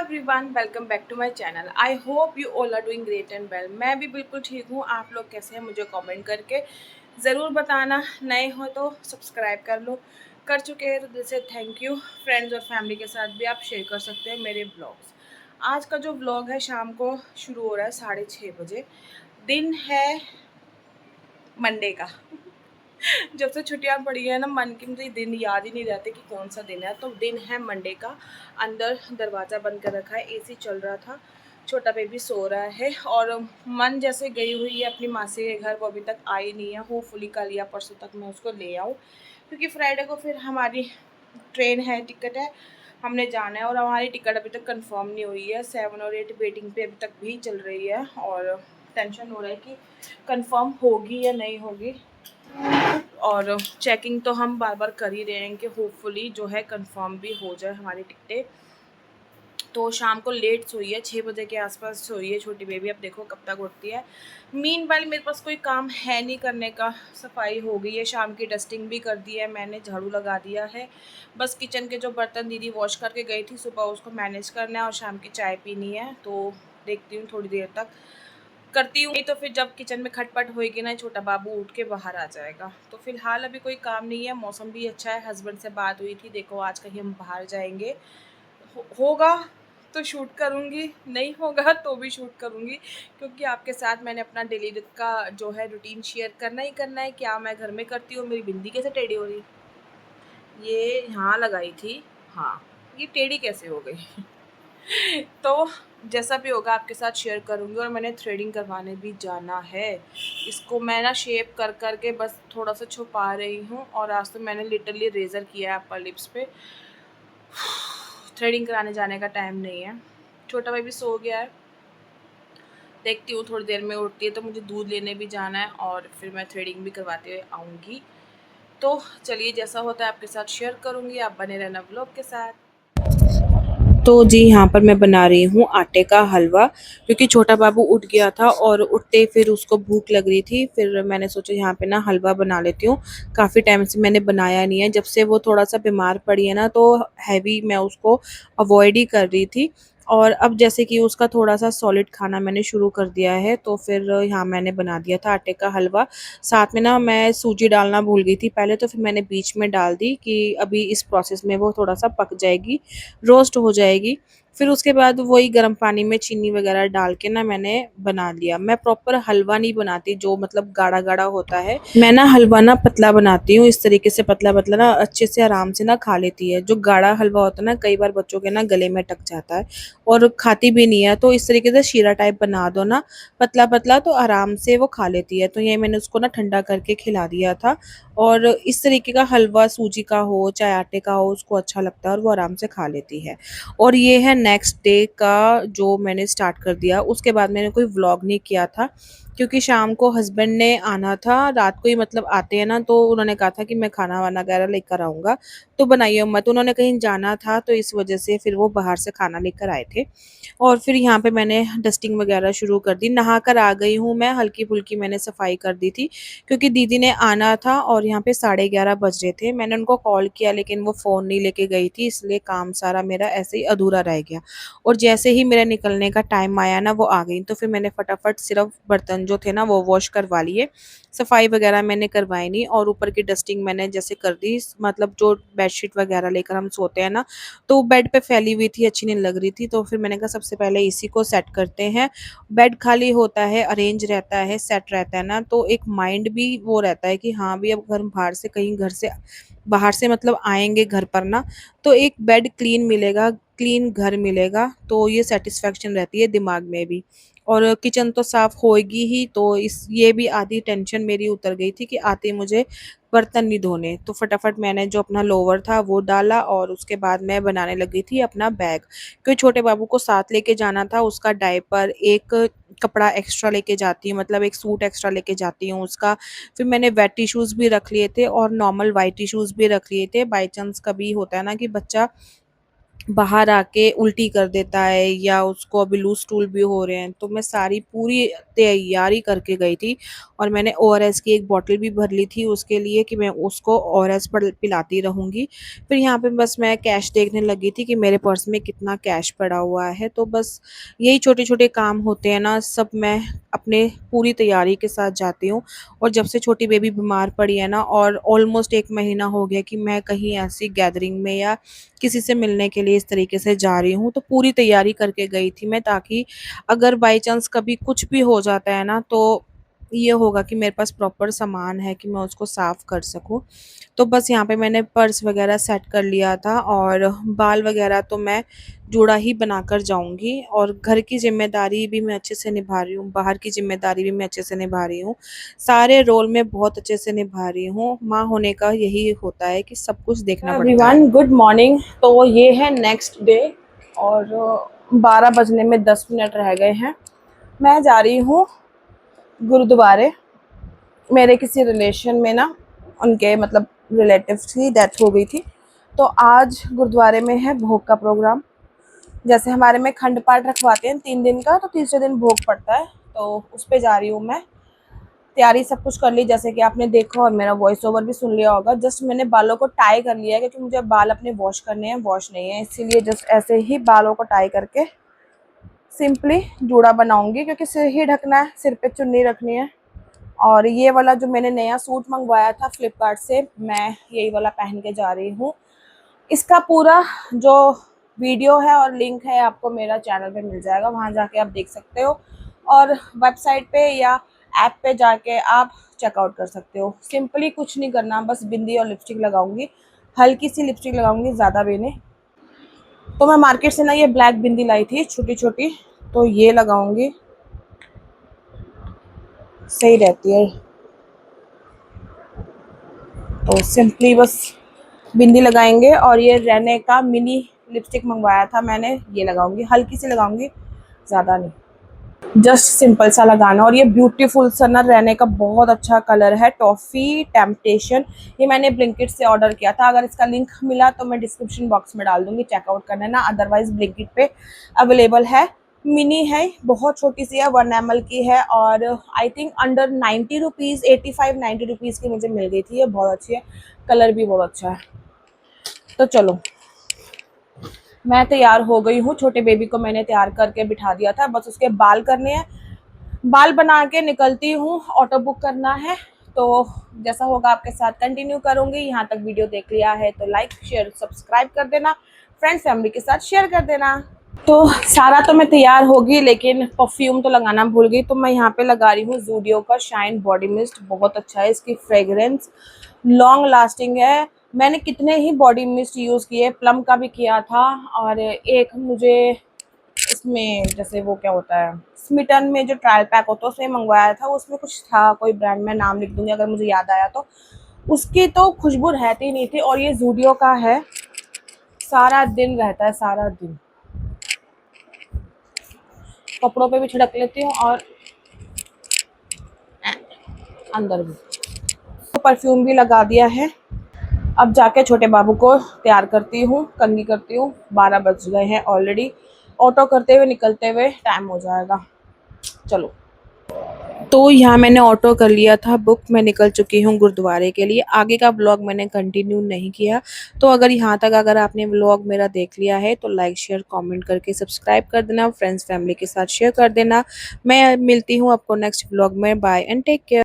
Everyone, welcome back to my channel. I hope you all are doing great and well. मैं भी बिल्कुल ठीक हूँ। आप लोग कैसे हैं मुझे कमेंट करके ज़रूर बताना। नए हो तो सब्सक्राइब कर लो, कर चुके हैं तो दिल से थैंक यू। फ्रेंड्स और फैमिली के साथ भी आप शेयर कर सकते हैं मेरे ब्लॉग्स। आज का जो ब्लॉग है शाम को शुरू हो रहा है 6:30 बजे। दिन है मंडे का। जब से छुट्टियां पड़ी है ना, मन की मुझे दिन याद ही नहीं रहते कि कौन सा दिन है। तो दिन है मंडे का। अंदर दरवाज़ा बंद कर रखा है, एसी चल रहा था, छोटा बेबी सो रहा है और मन जैसे गई हुई है अपनी मासी के घर, वो अभी तक आई नहीं है। होपफुली कल या परसों तक मैं उसको ले आऊँ, क्योंकि फ्राइडे को फिर हमारी ट्रेन है, टिकट है, हमने जाना है। और हमारी टिकट अभी तक कंफर्म नहीं हुई है, 7 और 8 वेटिंग पे अभी तक भी चल रही है और टेंशन हो रहा है कि कंफर्म होगी या नहीं होगी। और चेकिंग तो हम बार बार कर ही रहे हैं कि होपफुली जो है कंफर्म भी हो जाए हमारी टिकटें। तो शाम को लेट सोई है, 6 बजे के आसपास सोई है छोटी बेबी। अब देखो कब तक उठती है। मीनवाइल मेरे पास कोई काम है नहीं करने का। सफाई हो गई है, शाम की डस्टिंग भी कर दी है मैंने, झाड़ू लगा दिया है। बस किचन के जो बर्तन दीदी वॉश करके गई थी सुबह, उसको मैनेज करना है और शाम की चाय पीनी है। तो देखती हूँ थोड़ी देर तक करती हूँ, तो फिर जब किचन में खटपट होएगी ना, छोटा बाबू उठ के बाहर आ जाएगा। तो फिलहाल अभी कोई काम नहीं है, मौसम भी अच्छा है। हस्बैंड से बात हुई थी, देखो आज कहीं हम बाहर जाएंगे। होगा तो शूट करूँगी, नहीं होगा तो भी शूट करूँगी, क्योंकि आपके साथ मैंने अपना डेली का जो है रूटीन शेयर करना ही करना है। क्या मैं घर में करती हूँ। मेरी बिंदी कैसे टेढ़ी हो रही, ये यहाँ लगाई थी, हाँ, ये टेढ़ी कैसे हो गई। तो जैसा भी होगा आपके साथ शेयर करूँगी। और मैंने थ्रेडिंग करवाने भी जाना है। इसको मैं ना शेप कर कर के बस थोड़ा सा छुपा रही हूँ। और आज तो मैंने लिटरली रेज़र किया है अपर लिप्स पे। थ्रेडिंग कराने जाने का टाइम नहीं है। छोटा भाई भी सो गया है, देखती हूँ थोड़ी देर में उठती है तो मुझे दूध लेने भी जाना है और फिर मैं थ्रेडिंग भी करवाते हुए आऊँगी। तो चलिए जैसा होता है आपके साथ शेयर करूँगी, आप बने रहना ब्लॉग के साथ। तो जी यहाँ पर मैं बना रही हूँ आटे का हलवा, क्योंकि छोटा बाबू उठ गया था और उठते ही फिर उसको भूख लग रही थी। फिर मैंने सोचा यहाँ पे ना हलवा बना लेती हूँ। काफ़ी टाइम से मैंने बनाया नहीं है, जब से वो थोड़ा सा बीमार पड़ी है ना, तो हैवी मैं उसको अवॉइड ही कर रही थी। और अब जैसे कि उसका थोड़ा सा सॉलिड खाना मैंने शुरू कर दिया है, तो फिर यहाँ मैंने बना दिया था आटे का हलवा। साथ में ना मैं सूजी डालना भूल गई थी पहले, तो फिर मैंने बीच में डाल दी कि अभी इस प्रोसेस में वो थोड़ा सा पक जाएगी, रोस्ट हो जाएगी। फिर उसके बाद वही गर्म पानी में चीनी वगैरह डाल के ना मैंने बना लिया। मैं प्रॉपर हलवा नहीं बनाती जो मतलब गाढ़ा गाढ़ा होता है, मैं ना हलवा ना पतला बनाती हूँ। इस तरीके से पतला पतला ना अच्छे से आराम से ना खा लेती है। जो गाढ़ा हलवा होता है ना, कई बार बच्चों के ना गले में टक जाता है और खाती भी नहीं है। तो इस तरीके से शीरा टाइप बना दो ना पतला पतला, तो आराम से वो खा लेती है। तो ये मैंने उसको ना ठंडा करके खिला दिया था। और इस तरीके का हलवा सूजी का हो चाहे आटे का हो, उसको अच्छा लगता है और वो आराम से खा लेती है। और ये है नेक्स्ट डे का जो मैंने स्टार्ट कर दिया। उसके बाद मैंने कोई व्लॉग नहीं किया था, क्योंकि शाम को हस्बैंड ने आना था, रात को ही मतलब आते हैं ना, तो उन्होंने कहा था कि मैं खाना वाना वगैरह लेकर आऊँगा, तो बनाइए मत। उन्होंने कहीं जाना था तो इस वजह से फिर वो बाहर से खाना लेकर आए थे। और फिर यहाँ पे मैंने डस्टिंग वगैरह शुरू कर दी। नहा कर आ गई हूँ मैं, हल्की फुल्की मैंने सफाई कर दी थी, क्योंकि दीदी ने आना था और यहाँ पे 11:30 बज रहे थे। मैंने उनको कॉल किया लेकिन वो फ़ोन नहीं लेके गई थी, इसलिए काम सारा मेरा ऐसे ही अधूरा रह गया। और जैसे ही मेरा निकलने का टाइम आया ना, वो आ गई, तो फिर मैंने फटाफट सिर्फ बर्तन जो थे ना वो वॉश करवा लिए। सफाई वगैरह मैंने करवाई नहीं, और ऊपर की डस्टिंग मैंने जैसे कर दी। मतलब जो बेडशीट वगैरह लेकर हम सोते हैं ना, तो बेड पे फैली हुई थी, अच्छी नहीं लग रही थी। तो फिर मैंने कहा सबसे पहले इसी को सेट करते हैं। बेड खाली होता है, अरेंज रहता है, सेट रहता है ना, तो एक माइंड भी वो रहता है कि हाँ भी अब घर बाहर से कहीं घर से बाहर से मतलब आएंगे घर पर ना, तो एक बेड क्लीन मिलेगा, क्लीन घर मिलेगा, तो ये सेटिस्फेक्शन रहती है दिमाग में भी। और किचन तो साफ होएगी ही, तो इस ये भी आधी टेंशन मेरी उतर गई थी कि आते ही मुझे बर्तन नहीं धोने। तो फटाफट मैंने जो अपना लोवर था वो डाला और उसके बाद मैं बनाने लगी थी अपना बैग, क्योंकि छोटे बाबू को साथ लेके जाना था। उसका डायपर, एक कपड़ा एक्स्ट्रा लेके जाती हूँ, मतलब एक सूट एक्स्ट्रा लेके जाती हूँ उसका। फिर मैंने वेट टिश्यूज़ भी रख लिए थे और नॉर्मल वाइट टिश्यूज़ भी रख लिए थे। बाई चांस कभी होता है ना कि बच्चा बाहर आके उल्टी कर देता है या उसको अभी लूज स्टूल भी हो रहे हैं। तो मैं सारी पूरी तैयारी करके गई थी और मैंने ओआरएस की एक बॉटल भी भर ली थी उसके लिए कि मैं उसको ओआरएस पिलाती रहूँगी। फिर यहाँ पे बस मैं कैश देखने लगी थी कि मेरे पर्स में कितना कैश पड़ा हुआ है। तो बस यही छोटे-छोटे काम होते हैं ना, सब मैं अपने पूरी तैयारी के साथ जाती हूँ। और जब से छोटी बेबी बीमार पड़ी है ना, और ऑलमोस्ट 1 महीना हो गया कि मैं कहीं ऐसी गैदरिंग में या किसी से मिलने के लिए इस तरीके से जा रही हूँ, तो पूरी तैयारी करके गई थी मैं, ताकि अगर बाई चांस कभी कुछ भी हो जाता है ना, तो ये होगा कि मेरे पास प्रॉपर सामान है कि मैं उसको साफ़ कर सकूँ। तो बस यहाँ पे मैंने पर्स वग़ैरह सेट कर लिया था और बाल वग़ैरह तो मैं जूड़ा ही बनाकर जाऊँगी, और घर की ज़िम्मेदारी भी मैं अच्छे से निभा रही हूँ, बाहर की ज़िम्मेदारी भी मैं अच्छे से निभा रही हूँ। सारे रोल मैं बहुत अच्छे से निभा रही हूँ। माँ होने का यही होता है कि सब कुछ देखना पड़ता है। Everyone, good morning. तो ये है नेक्स्ट डे और 12 बजने में 10 मिनट रह गए हैं। मैं जा रही हूँ गुरुद्वारे। मेरे किसी रिलेशन में ना, उनके मतलब रिलेटिव्स की डेथ हो गई थी, तो आज गुरुद्वारे में है भोग का प्रोग्राम। जैसे हमारे में खंड पाठ रखवाते हैं 3 दिन का, तो तीसरे दिन भोग पड़ता है, तो उस पे जा रही हूँ मैं। तैयारी सब कुछ कर ली जैसे कि आपने देखा, और मेरा वॉइस ओवर भी सुन लिया होगा। जस्ट मैंने बालों को टाई कर लिया है क्योंकि मुझे बाल अपने वॉश करने हैं, वॉश नहीं है, इसीलिए जस्ट ऐसे ही बालों को टाई करके सिंपली जूड़ा बनाऊंगी, क्योंकि सिर ही ढकना है, सिर पे चुन्नी रखनी है। और ये वाला जो मैंने नया सूट मंगवाया था फ्लिपकार्ट से, मैं यही वाला पहन के जा रही हूँ। इसका पूरा जो वीडियो है और लिंक है आपको मेरा चैनल पे मिल जाएगा, वहाँ जाके आप देख सकते हो, और वेबसाइट पे या ऐप पे जाके आप चेकआउट कर सकते हो। सिंपली कुछ नहीं करना, बस बिंदी और लिपस्टिक लगाऊंगी, हल्की सी लिपस्टिक लगाऊंगी, ज़्यादा भी नहीं। तो मैं मार्केट से ना ये ब्लैक बिंदी लाई थी छोटी छोटी, तो ये लगाऊंगी, सही रहती है। तो सिंपली बस बिंदी लगाएंगे, और ये रहने का मिनी लिपस्टिक मंगवाया था मैंने, ये लगाऊंगी, हल्की सी लगाऊंगी, ज़्यादा नहीं, जस्ट सिंपल सा लगाना। और ये ब्यूटीफुल सा ना रहने का बहुत अच्छा कलर है, टॉफ़ी टेम्पटेशन। ये मैंने ब्लिंकिट से ऑर्डर किया था, अगर इसका लिंक मिला तो मैं डिस्क्रिप्शन बॉक्स में डाल दूंगी, चेकआउट करना ना, अदरवाइज ब्लिंकिट पे अवेलेबल है। मिनी है, बहुत छोटी सी है, 1 ml की है, और I think under 90 rupees, 85-90 rupees की मुझे मिल गई थी। ये बहुत अच्छी है, कलर भी बहुत अच्छा है। तो चलो, मैं तैयार हो गई हूँ। छोटे बेबी को मैंने तैयार करके बिठा दिया था, बस उसके बाल करने हैं, बाल बना के निकलती हूँ, ऑटो बुक करना है। तो जैसा होगा आपके साथ कंटिन्यू करूँगी। यहाँ तक वीडियो देख लिया है तो लाइक शेयर सब्सक्राइब कर देना, फ्रेंड्स फैमिली के साथ शेयर कर देना। तो सारा तो मैं तैयार होगी, लेकिन परफ्यूम तो लगाना भूल गई, तो मैं यहाँ पे लगा रही हूँ ज़ूडियो का शाइन बॉडी मिस्ट। बहुत अच्छा है, इसकी फ्रेग्रेंस लॉन्ग लास्टिंग है। मैंने कितने ही बॉडी मिस्ट यूज़ किए, प्लम का भी किया था, और एक मुझे इसमें जैसे वो क्या होता है, स्मिटन में जो ट्रायल पैक होता है उसमें मंगवाया था, उसमें कुछ था कोई ब्रांड, में नाम लिख दूंगी अगर मुझे याद आया तो। उसकी तो खुशबू रहती नहीं थी, और ये ज़ूडियो का है, सारा दिन रहता है, सारा दिन। कपड़ों पे भी छिड़क लेती हूँ और अंदर भी। तो परफ्यूम भी लगा दिया है। अब जाके छोटे बाबू को तैयार करती हूँ, कंघी करती हूँ। 12 बज गए हैं ऑलरेडी, ऑटो करते हुए निकलते हुए टाइम हो जाएगा। चलो, तो यहाँ मैंने ऑटो कर लिया था बुक, मैं निकल चुकी हूँ गुरुद्वारे के लिए। आगे का व्लॉग मैंने कंटिन्यू नहीं किया, तो अगर यहाँ तक अगर आपने व्लॉग मेरा देख लिया है तो लाइक शेयर कमेंट करके सब्सक्राइब कर देना, फ्रेंड्स फैमिली के साथ शेयर कर देना। मैं मिलती हूँ आपको नेक्स्ट व्लॉग में। Bye and take care.